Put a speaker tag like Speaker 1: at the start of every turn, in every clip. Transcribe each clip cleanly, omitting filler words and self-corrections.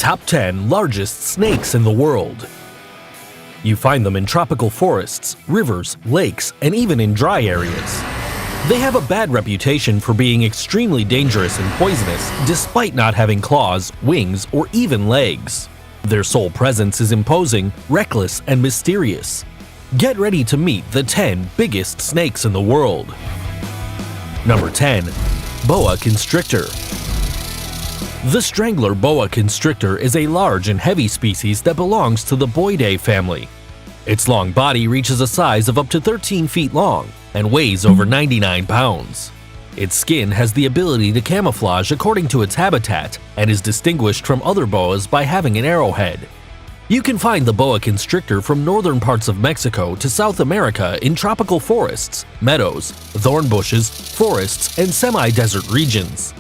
Speaker 1: Top 10 Largest Snakes in the World. You find them in tropical forests, rivers, lakes, and even in dry areas. They have a bad reputation for being extremely dangerous and poisonous, despite not having claws, wings, or even legs. Their sole presence is imposing, reckless, and mysterious. Get ready to meet the 10 biggest snakes in the world. Number 10. Boa constrictor. The strangler boa constrictor is a large and heavy species that belongs to the Boidae family. Its long body reaches a size of up to 13 feet long and weighs over 99 pounds. Its skin has the ability to camouflage according to its habitat and is distinguished from other boas by having an arrowhead. You can find the boa constrictor from northern parts of Mexico to South America in tropical forests, meadows, thorn bushes, forests, and semi-desert regions.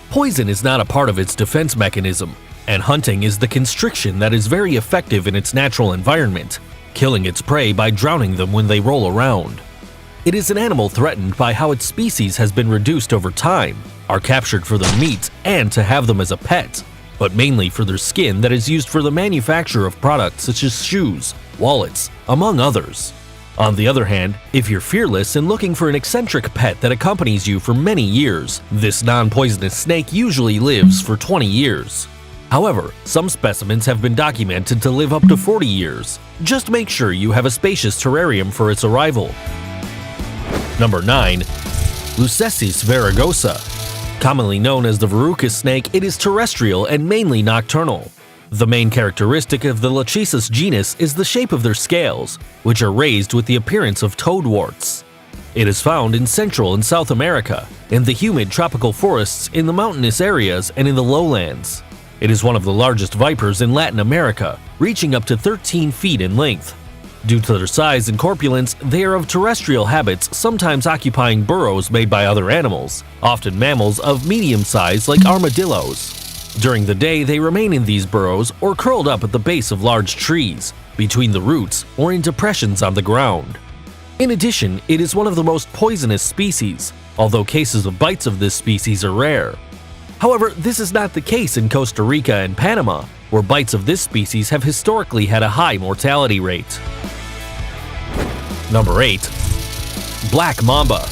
Speaker 1: Poison is not a part of its defense mechanism, and hunting is the constriction that is very effective in its natural environment, killing its prey by drowning them when they roll around. It is an animal threatened by how its species has been reduced over time, are captured for their meat and to have them as a pet, but mainly for their skin that is used for the manufacture of products such as shoes, wallets, among others. On the other hand, if you're fearless and looking for an eccentric pet that accompanies you for many years, this non-poisonous snake usually lives for 20 years. However, some specimens have been documented to live up to 40 years. Just make sure you have a spacious terrarium for its arrival. Number 9. Leucestis verrugosa. Commonly known as the verrucous snake, it is terrestrial and mainly nocturnal. The main characteristic of the Lachesis genus is the shape of their scales, which are raised with the appearance of toadwarts. It is found in Central and South America, in the humid tropical forests, in the mountainous areas, and in the lowlands. It is one of the largest vipers in Latin America, reaching up to 13 feet in length. Due to their size and corpulence, they are of terrestrial habits, sometimes occupying burrows made by other animals, often mammals of medium size like armadillos. During the day, they remain in these burrows or curled up at the base of large trees, between the roots, or in depressions on the ground. In addition, it is one of the most poisonous species, although cases of bites of this species are rare. However, this is not the case in Costa Rica and Panama, where bites of this species have historically had a high mortality rate. Number 8. Black mamba.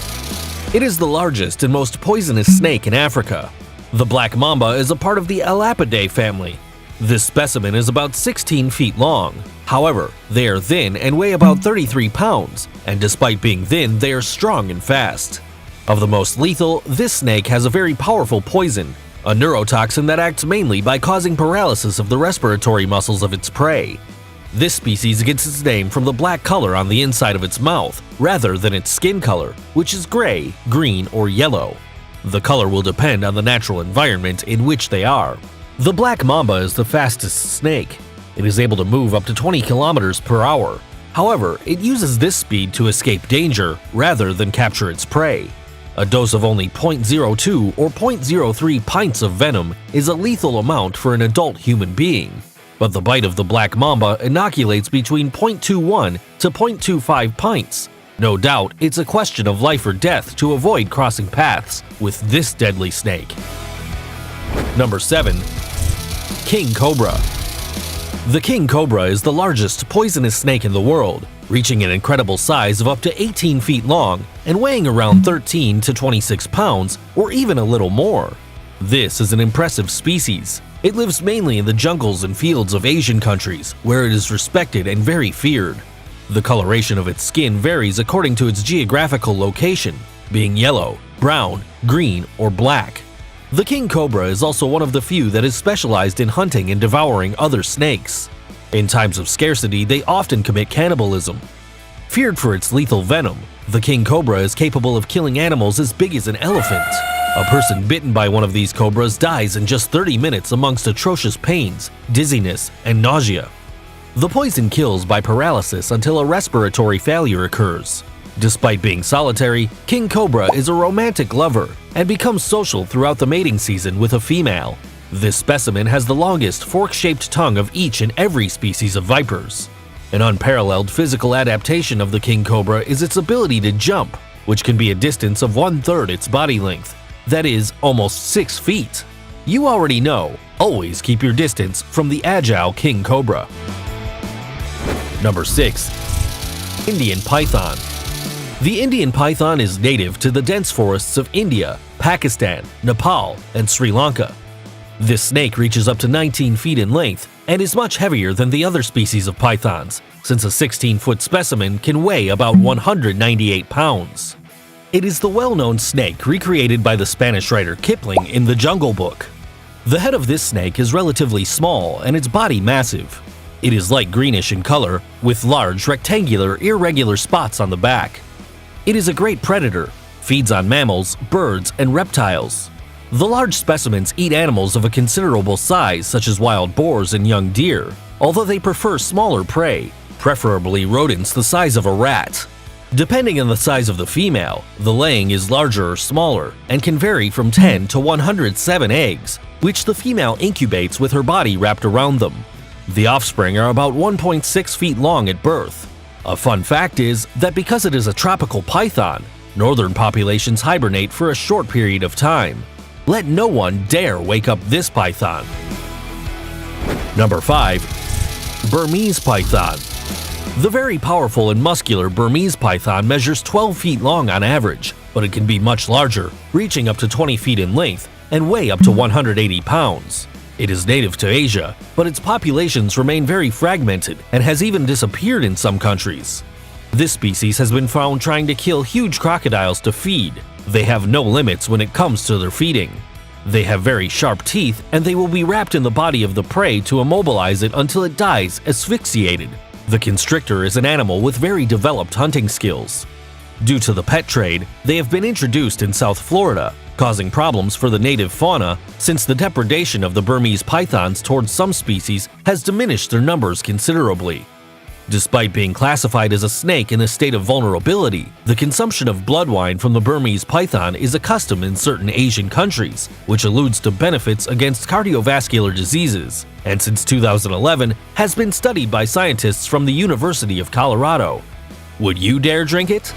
Speaker 1: It is the largest and most poisonous snake in Africa. The black mamba is a part of the Elapidae family. This specimen is about 16 feet long. However, they are thin and weigh about 33 pounds, and despite being thin, they are strong and fast. Of the most lethal, this snake has a very powerful poison, a neurotoxin that acts mainly by causing paralysis of the respiratory muscles of its prey. This species gets its name from the black color on the inside of its mouth, rather than its skin color, which is gray, green, or yellow. The color will depend on the natural environment in which they are. The black mamba is the fastest snake. It is able to move up to 20 kilometers per hour. However, it uses this speed to escape danger rather than capture its prey. A dose of only 0.02 or 0.03 pints of venom is a lethal amount for an adult human being, but the bite of the black mamba inoculates between 0.21 to 0.25 pints. No doubt, it's a question of life or death to avoid crossing paths with this deadly snake. Number 7. King cobra. The king cobra is the largest poisonous snake in the world, reaching an incredible size of up to 18 feet long and weighing around 13 to 26 pounds, or even a little more. This is an impressive species. It lives mainly in the jungles and fields of Asian countries, where it is respected and very feared. The coloration of its skin varies according to its geographical location, being yellow, brown, green, or black. The king cobra is also one of the few that is specialized in hunting and devouring other snakes. In times of scarcity, they often commit cannibalism. Feared for its lethal venom, the king cobra is capable of killing animals as big as an elephant. A person bitten by one of these cobras dies in just 30 minutes amongst atrocious pains, dizziness, and nausea. The poison kills by paralysis until a respiratory failure occurs. Despite being solitary, king cobra is a romantic lover and becomes social throughout the mating season with a female. This specimen has the longest fork-shaped tongue of each and every species of vipers. An unparalleled physical adaptation of the king cobra is its ability to jump, which can be a distance of 1/3 its body length, that is, almost 6 feet. You already know, always keep your distance from the agile king cobra. Number 6. Indian python. The Indian python is native to the dense forests of India, Pakistan, Nepal, and Sri Lanka. This snake reaches up to 19 feet in length and is much heavier than the other species of pythons, since a 16-foot specimen can weigh about 198 pounds. It is the well-known snake recreated by the Spanish writer Kipling in The Jungle Book. The head of this snake is relatively small and its body massive. It is light greenish in color, with large, rectangular, irregular spots on the back. It is a great predator, feeds on mammals, birds, and reptiles. The large specimens eat animals of a considerable size such as wild boars and young deer, although they prefer smaller prey, preferably rodents the size of a rat. Depending on the size of the female, the laying is larger or smaller and can vary from 10 to 107 eggs, which the female incubates with her body wrapped around them. The offspring are about 1.6 feet long at birth. A fun fact is that because it is a tropical python, northern populations hibernate for a short period of time. Let no one dare wake up this python. Number 5. Burmese python. The very powerful and muscular Burmese python measures 12 feet long on average, but it can be much larger, reaching up to 20 feet in length and weigh up to 180 pounds. It is native to Asia, but its populations remain very fragmented and has even disappeared in some countries. This species has been found trying to kill huge crocodiles to feed. They have no limits when it comes to their feeding. They have very sharp teeth, and they will be wrapped in the body of the prey to immobilize it until it dies asphyxiated. The constrictor is an animal with very developed hunting skills. Due to the pet trade, they have been introduced in South Florida, causing problems for the native fauna since the depredation of the Burmese pythons towards some species has diminished their numbers considerably. Despite being classified as a snake in a state of vulnerability, the consumption of blood wine from the Burmese python is a custom in certain Asian countries, which alludes to benefits against cardiovascular diseases, and since 2011 has been studied by scientists from the University of Colorado. Would you dare drink it?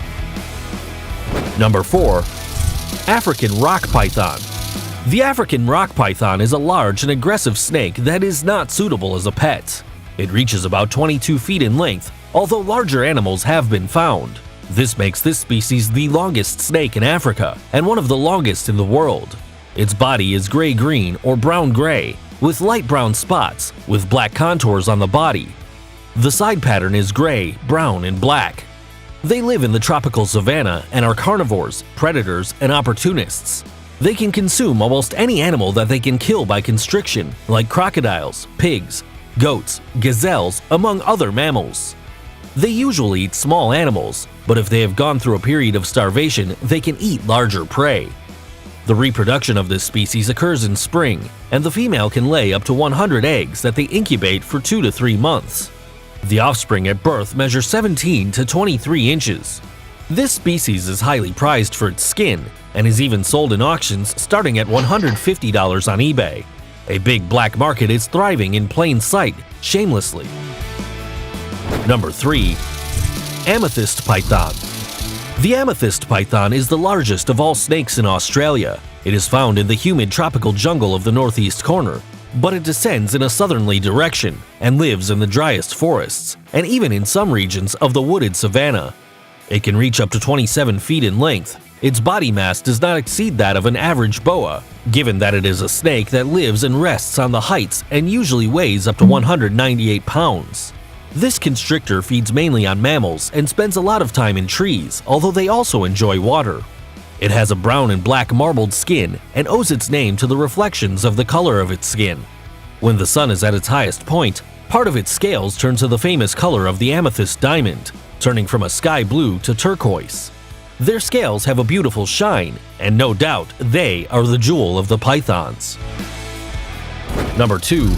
Speaker 1: Number 4. African rock python. The African rock python is a large and aggressive snake that is not suitable as a pet. It reaches about 22 feet in length, although larger animals have been found. This makes this species the longest snake in Africa and one of the longest in the world. Its body is gray-green or brown-gray, with light brown spots, with black contours on the body. The side pattern is gray, brown, and black. They live in the tropical savanna and are carnivores, predators, and opportunists. They can consume almost any animal that they can kill by constriction, like crocodiles, pigs, goats, gazelles, among other mammals. They usually eat small animals, but if they have gone through a period of starvation, they can eat larger prey. The reproduction of this species occurs in spring, and the female can lay up to 100 eggs that they incubate for 2 to 3 months. The offspring at birth measure 17 to 23 inches. This species is highly prized for its skin and is even sold in auctions starting at $150 on eBay. A big black market is thriving in plain sight, shamelessly. Number 3. Amethyst python. The amethyst python is the largest of all snakes in Australia. It is found in the humid tropical jungle of the northeast corner, but it descends in a southerly direction and lives in the driest forests, and even in some regions of the wooded savanna. It can reach up to 27 feet in length. Its body mass does not exceed that of an average boa, given that it is a snake that lives and rests on the heights and usually weighs up to 198 pounds. This constrictor feeds mainly on mammals and spends a lot of time in trees, although they also enjoy water. It has a brown and black marbled skin and owes its name to the reflections of the color of its skin. When the sun is at its highest point, part of its scales turn to the famous color of the amethyst diamond, turning from a sky blue to turquoise. Their scales have a beautiful shine, and no doubt they are the jewel of the pythons. Number 2.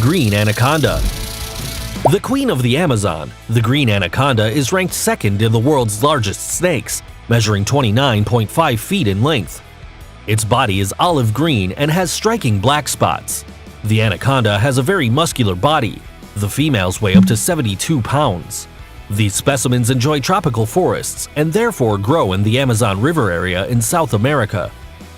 Speaker 1: Green anaconda. The queen of the Amazon, the green anaconda is ranked second in the world's largest snakes, measuring 29.5 feet in length. Its body is olive green and has striking black spots. The anaconda has a very muscular body. The females weigh up to 72 pounds. These specimens enjoy tropical forests and therefore grow in the Amazon River area in South America.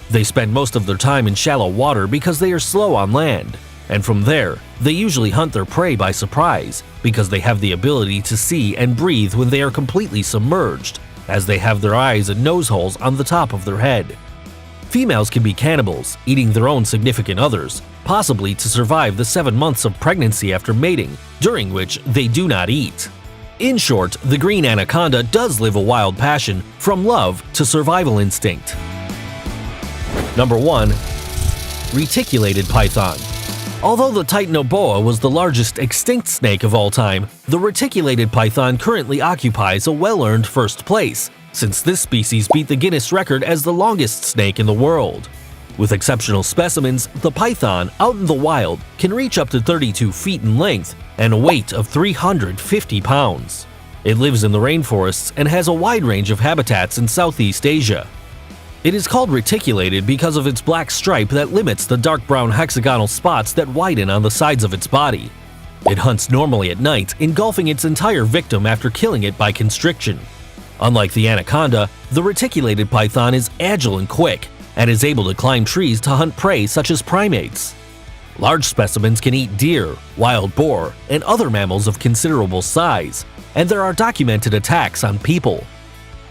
Speaker 1: They spend most of their time in shallow water because they are slow on land, and from there, they usually hunt their prey by surprise because they have the ability to see and breathe when they are completely submerged, as they have their eyes and nose holes on the top of their head. Females can be cannibals, eating their own significant others, possibly to survive the 7 months of pregnancy after mating, during which they do not eat. In short, the green anaconda does live a wild passion from love to survival instinct. Number 1. Reticulated python. Although the titanoboa was the largest extinct snake of all time, the reticulated python currently occupies a well-earned first place, since this species beat the Guinness record as the longest snake in the world. With exceptional specimens, the python, out in the wild, can reach up to 32 feet in length and a weight of 350 pounds. It lives in the rainforests and has a wide range of habitats in Southeast Asia. It is called reticulated because of its black stripe that limits the dark brown hexagonal spots that widen on the sides of its body. It hunts normally at night, engulfing its entire victim after killing it by constriction. Unlike the anaconda, the reticulated python is agile and quick, and is able to climb trees to hunt prey such as primates. Large specimens can eat deer, wild boar, and other mammals of considerable size, and there are documented attacks on people.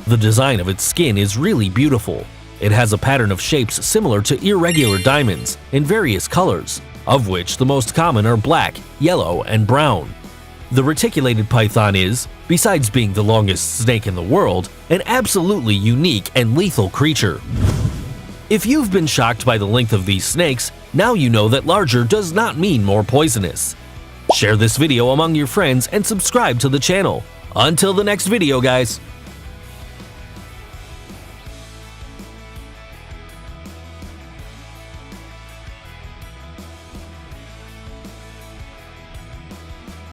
Speaker 1: The design of its skin is really beautiful. It has a pattern of shapes similar to irregular diamonds in various colors, of which the most common are black, yellow, and brown. The reticulated python is, besides being the longest snake in the world, an absolutely unique and lethal creature. If you've been shocked by the length of these snakes, now you know that larger does not mean more poisonous. Share this video among your friends and subscribe to the channel. Until the next video, guys!